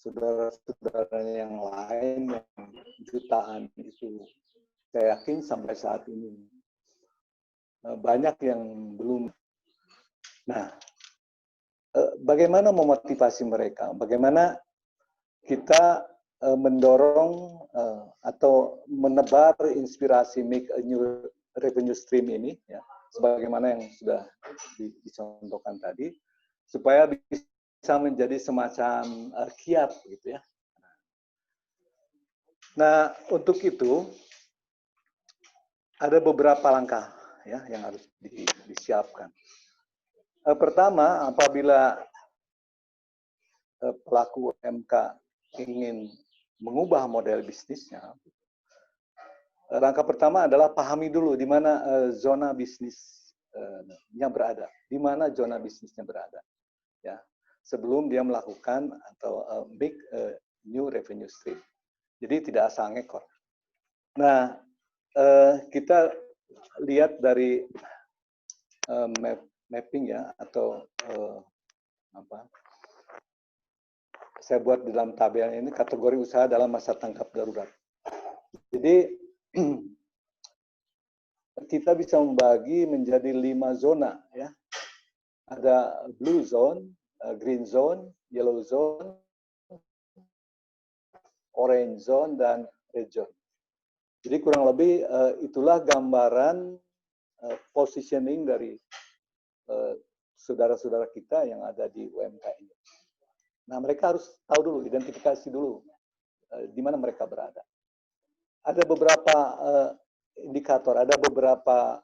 saudara-saudaranya yang lain yang jutaan itu, saya yakin sampai saat ini banyak yang belum. Nah, bagaimana memotivasi mereka? Bagaimana kita mendorong atau menebar inspirasi make a new revenue stream ini, ya, sebagaimana yang sudah dicontohkan tadi, supaya bisa menjadi semacam kiat, gitu ya. Nah, untuk itu ada beberapa langkah ya yang harus disiapkan. Pertama, apabila pelaku UMK ingin mengubah model bisnisnya, langkah pertama adalah pahami dulu di mana zona bisnisnya berada, di mana zona bisnisnya berada, ya, sebelum dia melakukan atau make a new revenue stream. Jadi tidak asal ngekor. Nah, kita lihat dari mapping ya, atau apa? Saya buat di dalam tabel ini kategori usaha dalam masa tanggap darurat. Jadi kita bisa membagi menjadi 5 zona ya. Ada blue zone, green zone, yellow zone, orange zone, dan red zone. Jadi kurang lebih itulah gambaran positioning dari saudara-saudara kita yang ada di UMK ini. Nah, mereka harus tahu dulu, identifikasi dulu di mana mereka berada. Ada beberapa indikator, ada beberapa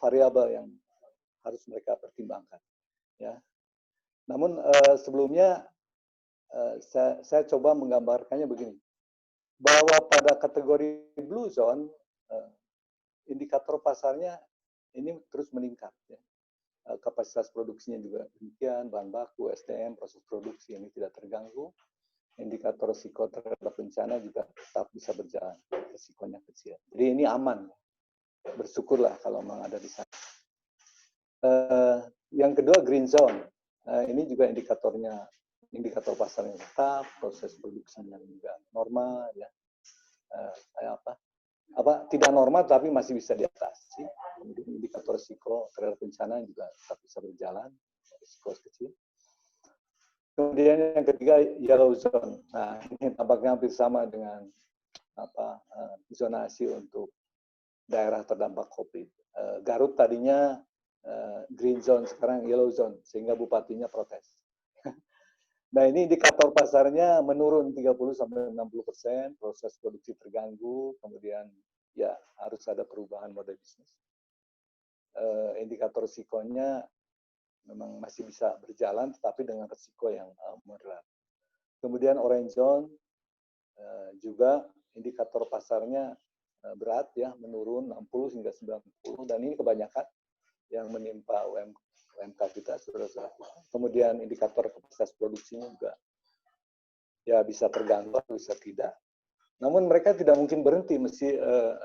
variabel yang harus mereka pertimbangkan. Ya. Namun sebelumnya saya coba menggambarkannya begini, bahwa pada kategori blue zone indikator pasarnya ini terus meningkat. Ya. Kapasitas produksinya juga demikian, bahan baku, SDM, proses produksi ini tidak terganggu. Indikator risiko terhadap bencana juga tetap bisa berjalan, risikonya kecil. Jadi ini aman. Bersyukurlah kalau memang ada di sana. Yang kedua green zone. Ini juga indikator pasarnya tetap, proses produksinya juga normal, ya. Tidak normal tapi masih bisa diatasi. Kemudian indikator risiko terhadap bencana juga tetap bisa berjalan, risiko kecil. Kemudian yang ketiga yellow zone. Nah, ini tampaknya hampir sama dengan zonasi untuk daerah terdampak COVID. Garut tadinya green zone, sekarang yellow zone, sehingga bupatinya protes. Nah, ini indikator pasarnya menurun 30-60%, proses produksi terganggu, kemudian ya harus ada perubahan model bisnis. Indikator risikonya memang masih bisa berjalan, tetapi dengan risiko yang moderat. Kemudian orange zone juga indikator pasarnya berat ya, menurun 60 hingga 90, dan ini kebanyakan yang menimpa UMK kita, saudara-saudara. Kemudian indikator kapasitas produksinya juga ya bisa terganggu, bisa tidak. Namun mereka tidak mungkin berhenti, mesti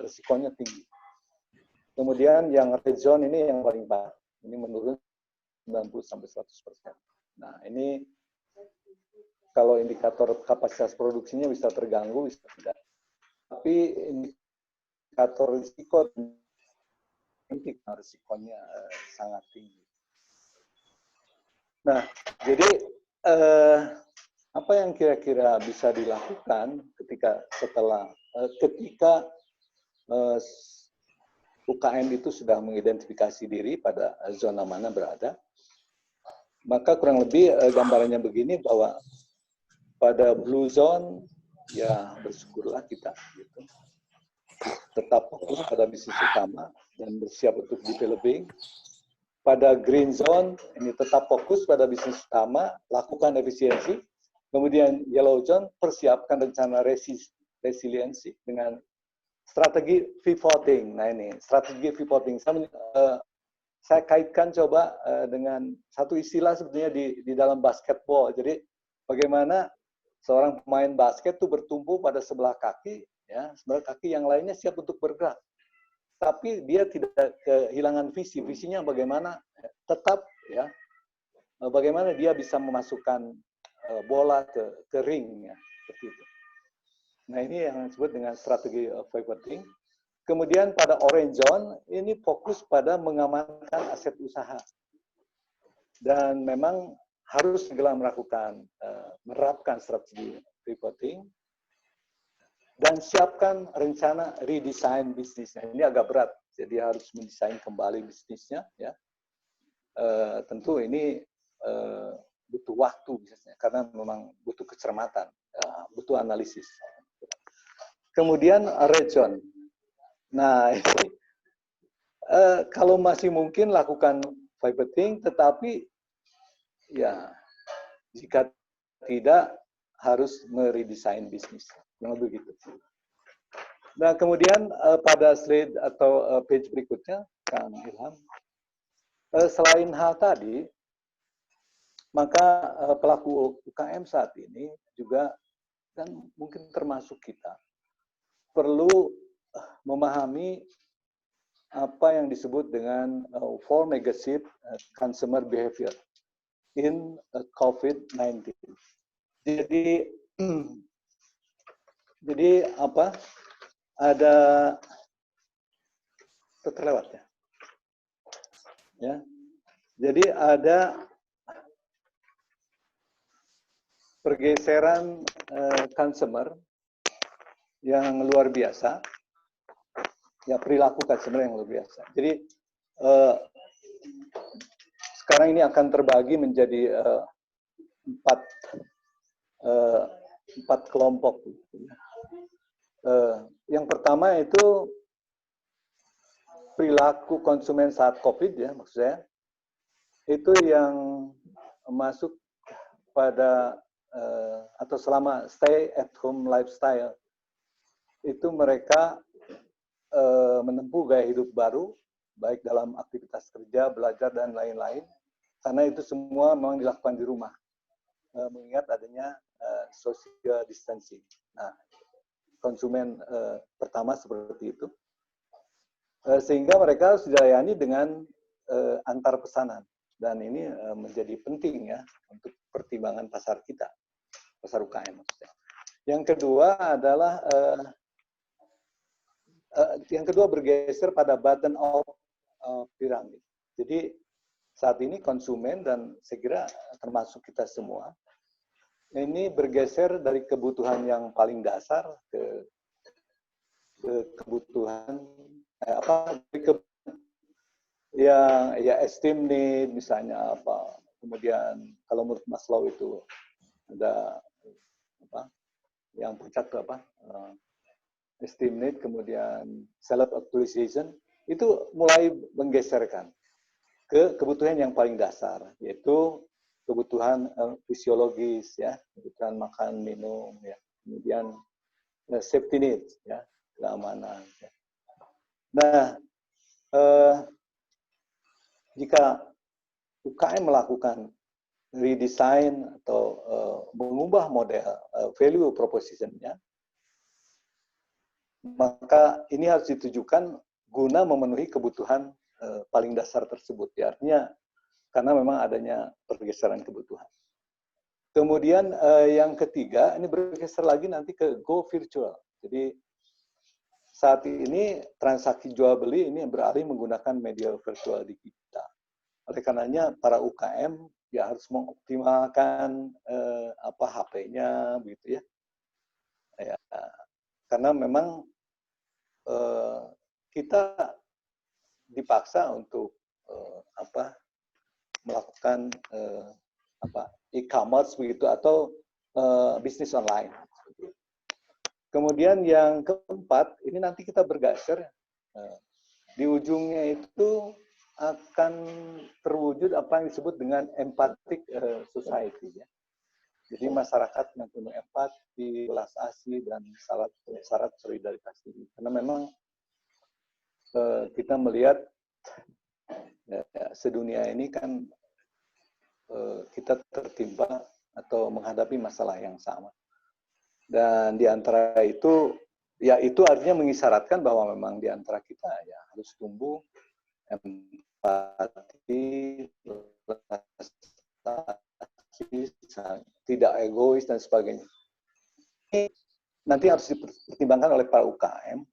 risikonya tinggi. Kemudian yang red zone ini yang paling parah, ini menurun 90-100%. Nah, ini kalau indikator kapasitas produksinya bisa terganggu, bisa tidak. Tapi indikator risiko risikonya sangat tinggi. Nah, jadi apa yang kira-kira bisa dilakukan ketika UKM itu sudah mengidentifikasi diri pada zona mana berada? Maka kurang lebih gambarannya begini, bahwa pada blue zone ya bersyukurlah kita gitu. Tetap fokus pada bisnis utama dan bersiap untuk developing. Pada green zone ini tetap fokus pada bisnis utama, lakukan efisiensi. Kemudian yellow zone, persiapkan rencana resiliensi dengan strategi pivoting. Nah, ini strategi pivoting. Saya kaitkan coba dengan satu istilah sebetulnya di dalam basketball. Jadi bagaimana seorang pemain basket itu bertumpu pada sebelah kaki, ya, sebelah kaki yang lainnya siap untuk bergerak. Tapi dia tidak kehilangan visi. Visinya bagaimana tetap, ya, bagaimana dia bisa memasukkan bola ke ring, ya, seperti itu. Nah, ini yang disebut dengan strategi pivoting. Kemudian pada orange zone, ini fokus pada mengamankan aset usaha. Dan memang harus segera melakukan, menerapkan strategi pivoting, dan siapkan rencana redesign bisnisnya. Ini agak berat, jadi harus mendesain kembali bisnisnya. Ya. Tentu ini butuh waktu, biasanya, karena memang butuh kecermatan, butuh analisis. Kemudian red zone. Nah, ini kalau masih mungkin lakukan pivoting, tetapi ya jika tidak harus meredesain bisnis. Yang begitu. Nah, kemudian pada slide atau page berikutnya, Kang Ilham, selain hal tadi, maka pelaku UKM saat ini juga, dan mungkin termasuk kita, perlu memahami apa yang disebut dengan four negative consumer behavior in COVID-19. Jadi apa? Ada terlewat ya. Ya. Jadi ada pergeseran consumer yang luar biasa. Ya, perilaku customer yang luar biasa. Jadi sekarang ini akan terbagi menjadi empat kelompok. Yang pertama itu perilaku konsumen saat COVID, ya, maksud saya, itu yang masuk pada atau selama stay at home lifestyle, itu mereka menempuh gaya hidup baru, baik dalam aktivitas kerja, belajar, dan lain-lain, karena itu semua memang dilakukan di rumah, mengingat adanya social distancing. Nah, konsumen pertama seperti itu, sehingga mereka harus dilayani dengan antar pesanan, dan ini menjadi penting, ya, untuk pertimbangan pasar kita, pasar UKM maksudnya. Yang kedua adalah bergeser pada bottom of pyramid. Jadi saat ini konsumen, dan saya kira termasuk kita semua, ini bergeser dari kebutuhan yang paling dasar ke kebutuhan ya esteem need, misalnya apa. Kemudian kalau menurut Maslow itu ada apa? Yang puncak itu apa? Esteem need, kemudian self actualization, itu mulai menggeserkan ke kebutuhan yang paling dasar, yaitu kebutuhan fisiologis, ya, kebutuhan makan, minum, ya, kemudian safety needs, ya, keamanan. Ya. Nah, jika UKM melakukan redesign atau mengubah model value proposition-nya, maka ini harus ditujukan guna memenuhi kebutuhan paling dasar tersebut. Ya, artinya karena memang adanya pergeseran kebutuhan. Kemudian yang ketiga, ini bergeser lagi nanti ke go virtual. Jadi saat ini transaksi jual beli ini beralih menggunakan media virtual di kita. Oleh karenanya para UKM ya harus mengoptimalkan HP-nya, begitu ya. Ya. Karena memang kita dipaksa untuk melakukan e-commerce begitu, atau bisnis online. Kemudian yang keempat, ini nanti kita bergeser, di ujungnya itu akan terwujud apa yang disebut dengan empathic society, ya. Jadi masyarakat yang penuh empati, belas asih, dan syarat solidaritas ini. Karena memang kita melihat ya, sedunia ini kan kita tertimpa atau menghadapi masalah yang sama. Dan di antara itu, ya itu artinya mengisyaratkan bahwa memang di antara kita ya harus tumbuh empati, tidak egois dan sebagainya. Ini nanti harus dipertimbangkan oleh para UKM